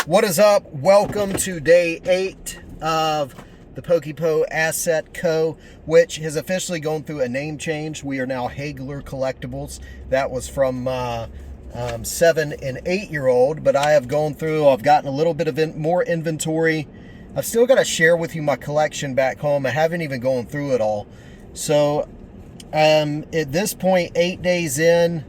What is up? Welcome to day 8 of the PokePoAssetCo, which has officially gone through a name change. We are now Hagler Collectibles. That was from 7 and 8-year-old, but I have gone through, I've gotten a little bit of more inventory. I've still got to share with you my collection back home. I haven't even gone through it all. So at this point, 8 days in,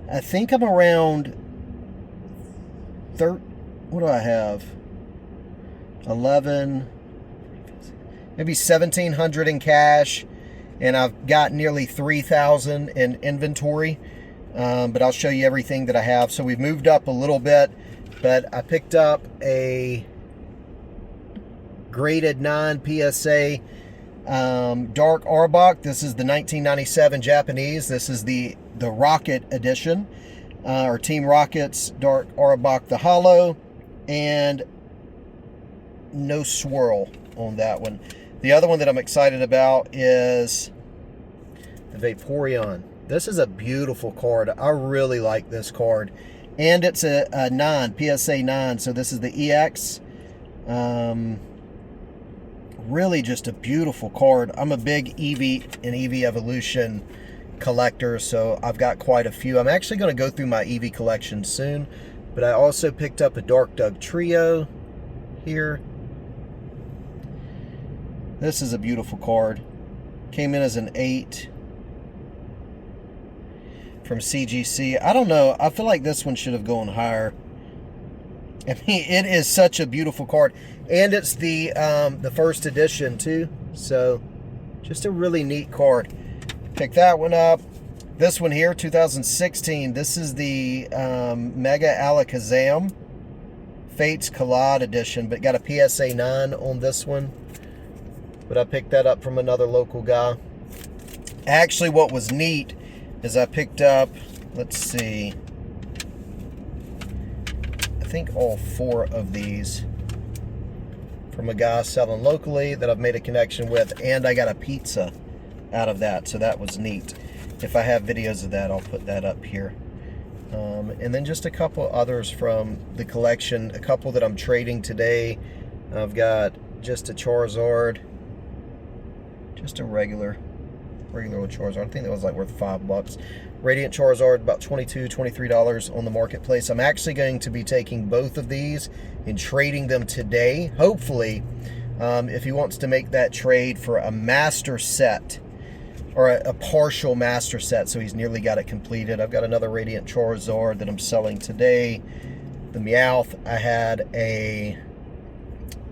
I think I'm around what do I have? 11, maybe 1,700 in cash, and I've got nearly 3,000 in inventory. But I'll show you everything that I have. So we've moved up a little bit, but I picked up a graded 9 PSA Dark Arbok. This is the 1997 Japanese. This is the Rocket edition, or Team Rocket's Dark Arbok the Hollow, and no swirl on that one. The other one that I'm excited about is the Vaporeon. This is a beautiful card. I really like this card. And it's a 9, PSA 9. So this is the EX. Really just a beautiful card. I'm a big Eevee and Eevee Evolution collector, so I've got quite a few. I'm actually going to go through my Eevee collection soon. But I also picked up a Dark Dug Trio here. This is a beautiful card. Came in as an 8 from CGC. I don't know. I feel like this one should have gone higher. I mean, it is such a beautiful card. And it's the first edition too. So just a really neat card. Pick that one up. This one here, 2016. This is the Mega Alakazam Fates Collide edition, but got a PSA 9 on this one. But I picked that up from another local guy. Actually, what was neat is I picked up, let's see, I think all 4 of these from a guy selling locally that I've made a connection with, and I got a pizza out of that, so that was neat. If I have videos of that, I'll put that up here. And then just a couple others from the collection, a couple that I'm trading today. I've got just a Charizard, just a regular old Charizard. I think that was like worth $5. Radiant Charizard, about $22, $23 on the marketplace. I'm actually going to be taking both of these and trading them today, hopefully, if he wants to make that trade for a master set, or a partial master set, so he's nearly got it completed. I've got another Radiant Charizard that I'm selling today. The Meowth, I had a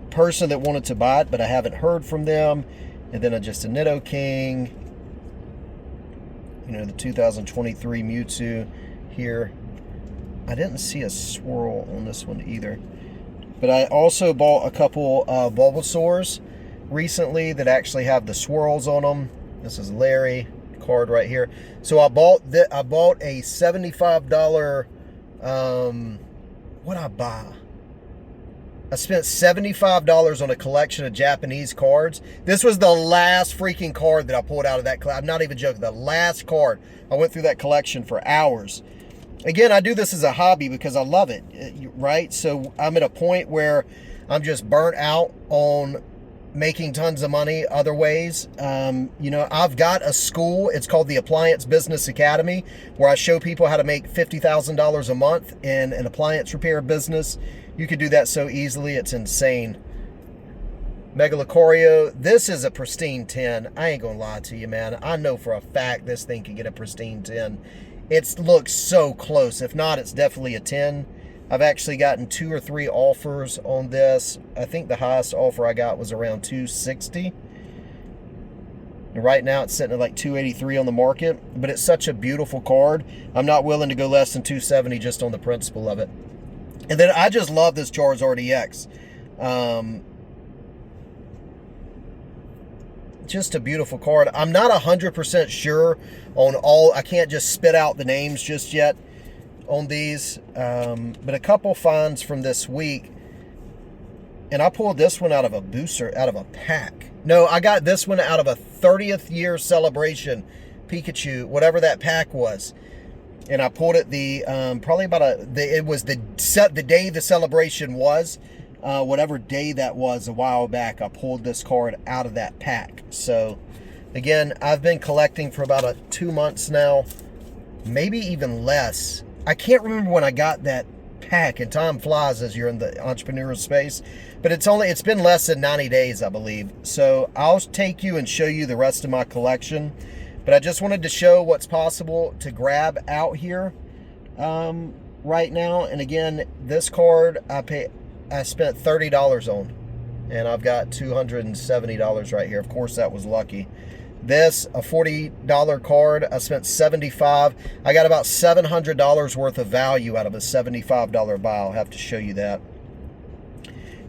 person that wanted to buy it, but I haven't heard from them. And then just a Nidoking, you know, the 2023 Mewtwo here. I didn't see a swirl on this one either. But I also bought a couple Bulbasaurs recently that actually have the swirls on them. This is Larry card right here. So I bought a $75. What'd I buy? I spent $75 on a collection of Japanese cards. This was the last freaking card that I pulled out of that collection. I'm not even joking. The last card. I went through that collection for hours. Again, I do this as a hobby because I love it, right? So I'm at a point where I'm just burnt out on making tons of money other ways. You know, I've got a school. It's called the Appliance Business Academy, where I show people how to make $50,000 a month in an appliance repair business. You could do that so easily. It's insane. Megalocorio. This is a pristine 10. I ain't gonna lie to you, man. I know for a fact this thing could get a pristine 10. It looks so close. If not, it's definitely a 10. I've actually gotten 2 or 3 offers on this. I think the highest offer I got was around $260. And right now it's sitting at like $283 on the market. But it's such a beautiful card. I'm not willing to go less than $270 just on the principle of it. And then I just love this Charizard EX. Just a beautiful card. I'm not 100% sure on all. I can't just spit out the names just yet on these, but a couple finds from this week, and I pulled this one out of a booster, out of a pack. No, I got this one out of a 30th year celebration Pikachu, whatever that pack was. and I pulled it probably about it was the day the celebration was, whatever day that was a while back. I pulled this card out of that pack. So again, I've been collecting for about 2 months now, maybe even less. I can't remember when I got that pack, and time flies as you're in the entrepreneurial space, but it's been less than 90 days, I believe. So I'll take you and show you the rest of my collection, but I just wanted to show what's possible to grab out here right now. And again, this card I spent $30 on, and I've got $270 right here. Of course, that was lucky. This, a $40 card, I spent $75. I got about $700 worth of value out of a $75 buy. I'll have to show you that.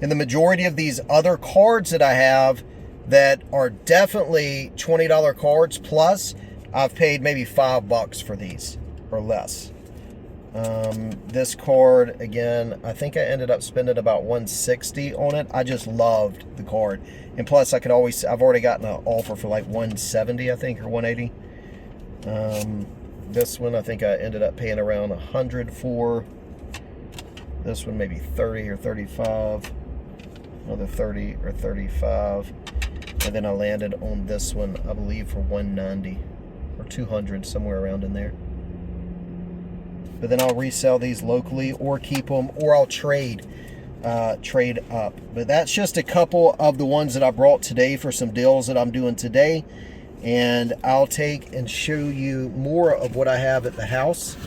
And the majority of these other cards that I have that are definitely $20 cards plus, I've paid maybe $5 for these or less. This card, again, I think I ended up spending about $160 on it. I just loved the card. And plus, I've already gotten an offer for like $170, I think, or $180. This one, I think I ended up paying around $100 for. This one, maybe $30 or $35. Another $30 or $35. And then I landed on this one, I believe, for $190 or $200, somewhere around in there. But then I'll resell these locally or keep them, or I'll trade up. But that's just a couple of the ones that I brought today for some deals that I'm doing today. And I'll take and show you more of what I have at the house.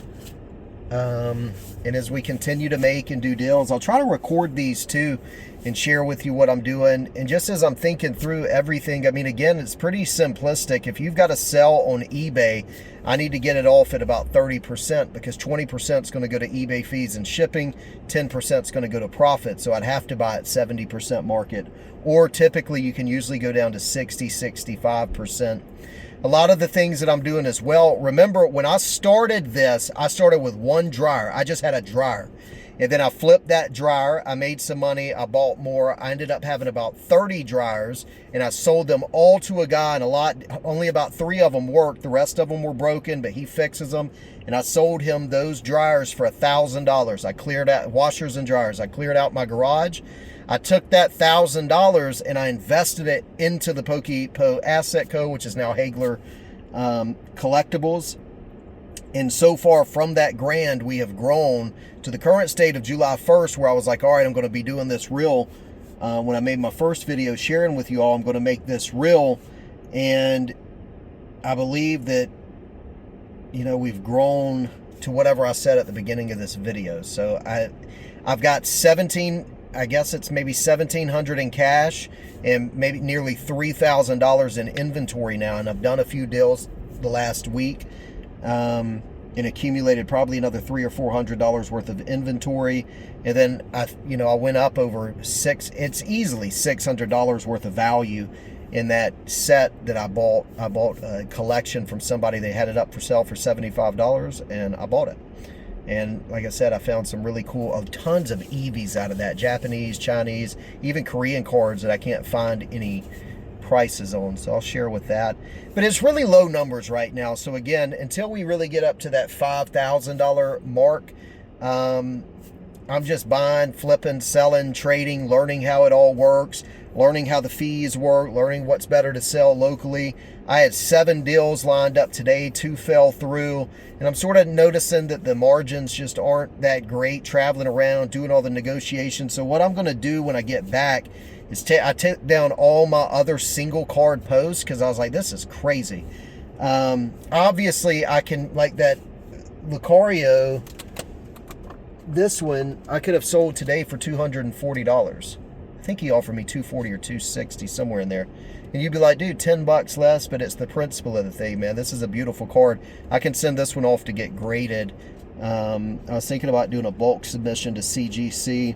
And as we continue to make and do deals, I'll try to record these too and share with you what I'm doing. And just as I'm thinking through everything, I mean, again, it's pretty simplistic. If you've got to sell on eBay, I need to get it off at about 30%, because 20% is going to go to eBay fees and shipping, 10% is going to go to profit. So I'd have to buy at 70% market, or typically you can usually go down to 60, 65%. A lot of the things that I'm doing as well, remember when I started this, I started with one dryer. I just had a dryer. And then I flipped that dryer. I made some money. I bought more. I ended up having about 30 dryers, and I sold them all to a guy, and only about 3 of them worked. The rest of them were broken, but he fixes them. And I sold him those dryers for $1,000. I cleared out washers and dryers. I cleared out my garage. I took that $1,000 and I invested it into the PokePoAssetCo, which is now Hagler Collectibles. And so far from that grand, we have grown to the current state of July 1st, where I was like, all right, I'm going to be doing this real. When I made my first video sharing with you all, I'm going to make this real. And I believe that, you know, we've grown to whatever I said at the beginning of this video. So I've got 17, I guess it's maybe $1,700 in cash and maybe nearly $3,000 in inventory now. And I've done a few deals the last week. And accumulated probably another $300 or $400 worth of inventory. And then I went up over it's easily $600 worth of value in that set that I bought. I bought a collection from somebody. They had it up for sale for $75, and I bought it. And like I said, I found some really cool, tons of EVs out of that, Japanese, Chinese, even Korean cards that I can't find any prices on. So I'll share with that. But it's really low numbers right now. So again, until we really get up to that $5,000 mark, I'm just buying, flipping, selling, trading, learning how it all works, learning how the fees work, learning what's better to sell locally. I had 7 deals lined up today, 2 fell through, and I'm sort of noticing that the margins just aren't that great traveling around, doing all the negotiations. So what I'm going to do when I get back is I took down all my other single card posts, because I was like, this is crazy. Obviously, I can, like that Lucario, this one, I could have sold today for $240. I think he offered me $240 or $260, somewhere in there. And you'd be like, dude, $10 less, but it's the principle of the thing, man. This is a beautiful card. I can send this one off to get graded. I was thinking about doing a bulk submission to CGC.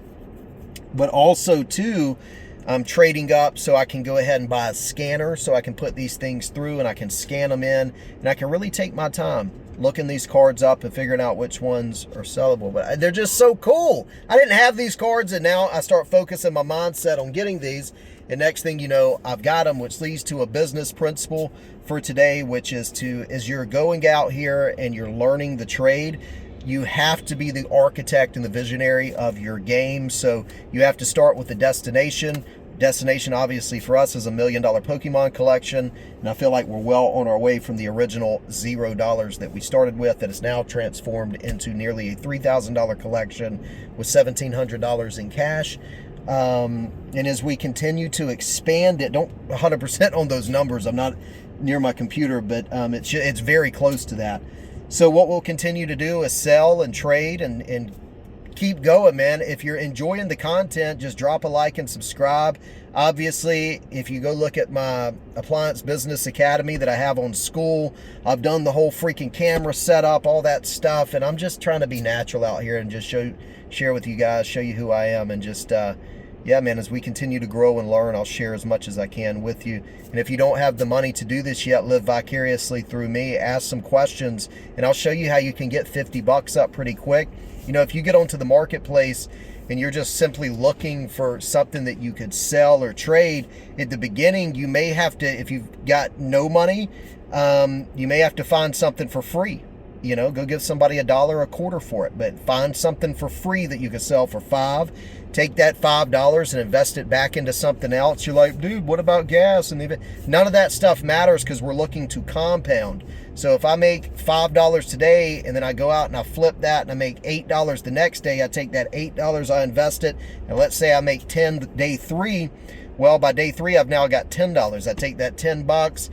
But also, too, I'm trading up so I can go ahead and buy a scanner so I can put these things through and I can scan them in. And I can really take my time. looking these cards up and figuring out which ones are sellable. But they're just so cool. I didn't have these cards, and now I start focusing my mindset on getting these. And next thing you know, I've got them, which leads to a business principle for today, which is as you're going out here and you're learning the trade, you have to be the architect and the visionary of your game. So you have to start with the destination. Destination, obviously, for us is $1 million Pokemon collection, and I feel like we're well on our way from the original $0 that we started with, that is now transformed into nearly a $3,000 collection with $1,700 in cash. And as we continue to expand it, don't 100% on those numbers, I'm not near my computer, but it's very close to that. So what we'll continue to do is sell and trade and keep going, man. If you're enjoying the content, just drop a like and subscribe. Obviously, if you go look at my Appliance Business Academy that I have on school, I've done the whole freaking camera setup, all that stuff, and I'm just trying to be natural out here and just share with you guys, show you who I am, and just yeah, man, as we continue to grow and learn, I'll share as much as I can with you. And if you don't have the money to do this yet, live vicariously through me, ask some questions, and I'll show you how you can get 50 bucks up pretty quick. You know, if you get onto the marketplace and you're just simply looking for something that you could sell or trade, at the beginning, you may have to, if you've got no money, you may have to find something for free. You know, go give somebody $1 a quarter for it, but find something for free that you can sell for $5. Take that $5 and invest it back into something else. You're like, dude, what about gas? And even none of that stuff matters, because we're looking to compound. So if I make $5 today and then I go out and I flip that and I make $8 the next day, I take that $8, I invest it, and let's say I make 10 day 3. Well, by day 3, I've now got $10. I take that 10 bucks.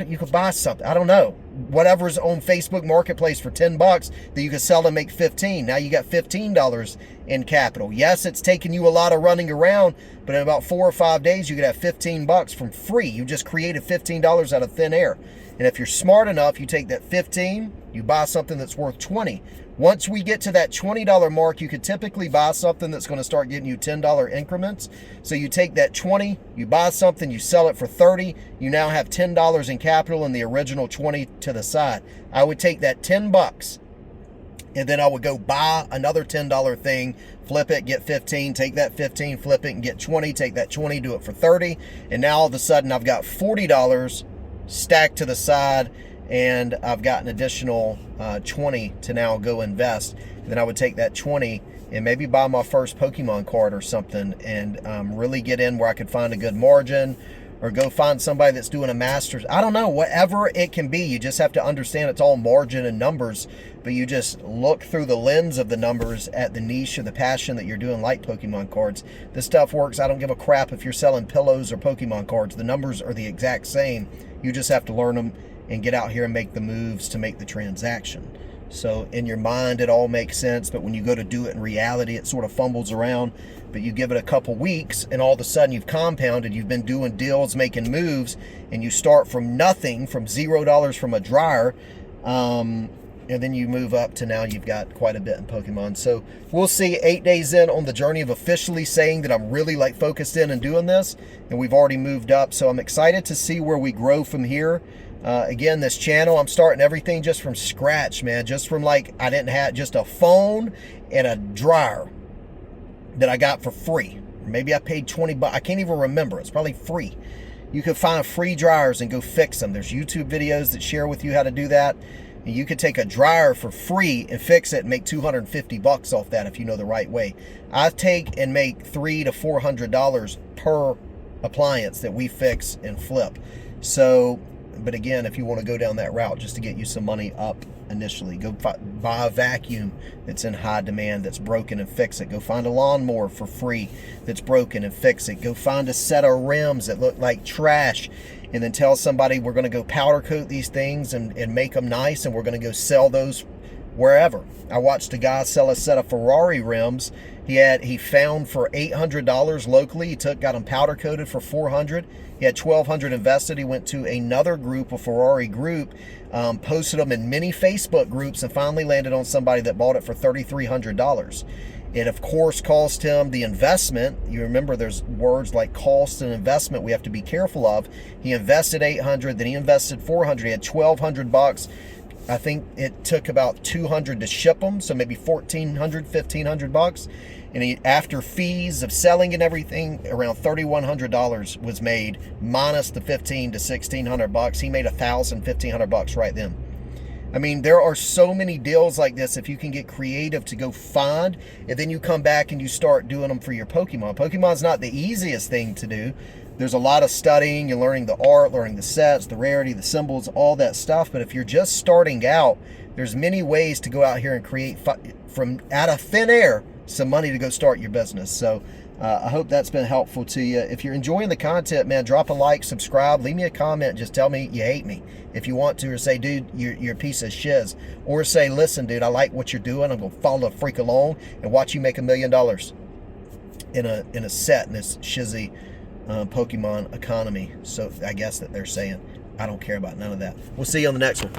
You could buy something, I don't know, whatever's on Facebook Marketplace for 10 bucks that you could sell and make 15. Now you got $15 in capital. Yes, it's taking you a lot of running around, but in about 4 or 5 days, you could have 15 bucks from free. You just created $15 out of thin air. And if you're smart enough, you take that 15, you buy something that's worth 20. Once we get to that $20 mark, you could typically buy something that's going to start getting you $10 increments. So you take that 20, you buy something, you sell it for 30, you now have $10 in capital and the original 20 to the side. I would take that 10 bucks and then I would go buy another $10 thing, flip it, get 15, take that 15, flip it and get 20, take that 20, do it for 30. And now all of a sudden I've got $40 stacked to the side, and I've got an additional 20 to now go invest. And then I would take that 20 and maybe buy my first Pokemon card or something, and really get in where I could find a good margin, or go find somebody that's doing a master's. I don't know, whatever it can be. You just have to understand it's all margin and numbers, but you just look through the lens of the numbers at the niche or the passion that you're doing, like Pokemon cards. This stuff works. I don't give a crap if you're selling pillows or Pokemon cards. The numbers are the exact same. You just have to learn them and get out here and make the moves to make the transaction. So in your mind, it all makes sense, but when you go to do it in reality, it sort of fumbles around. But you give it a couple weeks, and all of a sudden you've compounded, you've been doing deals, making moves, and you start from nothing, from $0 from a dryer, and then you move up to now you've got quite a bit in Pokemon. So we'll see 8 days in on the journey of officially saying that I'm really like focused in and doing this, and we've already moved up. So I'm excited to see where we grow from here. Again, this channel, I'm starting everything just from scratch, man. Just from like, I didn't have just a phone and a dryer that I got for free. Maybe I paid 20 bucks. I can't even remember. It's probably free. You can find free dryers and go fix them. There's YouTube videos that share with you how to do that. And you could take a dryer for free and fix it and make 250 bucks off that if you know the right way. I take and make $300 to $400 per appliance that we fix and flip. So, but again, if you want to go down that route just to get you some money up initially, go buy a vacuum that's in high demand that's broken and fix it. Go find a lawnmower for free that's broken and fix it. Go find a set of rims that look like trash, and then tell somebody we're going to go powder coat these things and make them nice, and we're going to go sell those wherever. I watched a guy sell a set of Ferrari rims. He found for $800 locally. He got them powder coated for $400. He had $1,200 invested. He went to another group, a Ferrari group, posted them in many Facebook groups, and finally landed on somebody that bought it for $3,300. It, of course, cost him the investment. You remember there's words like cost and investment we have to be careful of. He invested $800, then he invested $400. He had $1,200 bucks I think it took about $200 to ship them, so maybe $1,400, $1,500. And after fees of selling and everything, around $3,100 was made, minus the $1,500 to $1,600. He made $1,000, $1,500 right then. I mean, there are so many deals like this if you can get creative to go find, and then you come back and you start doing them for your Pokemon. Pokemon's not the easiest thing to do. There's a lot of studying and learning the art, learning the sets, the rarity, the symbols, all that stuff. But if you're just starting out, there's many ways to go out here and create from out of thin air some money to go start your business. So I hope that's been helpful to you. If you're enjoying the content, man, drop a like, subscribe, leave me a comment. Just tell me you hate me if you want to, or say, dude, you're a piece of shiz. Or say, listen, dude, I like what you're doing. I'm going to follow the freak along and watch you make $1 million in a set in this shizzy Pokemon economy. So I guess that they're saying, I don't care about none of that. We'll see you on the next one.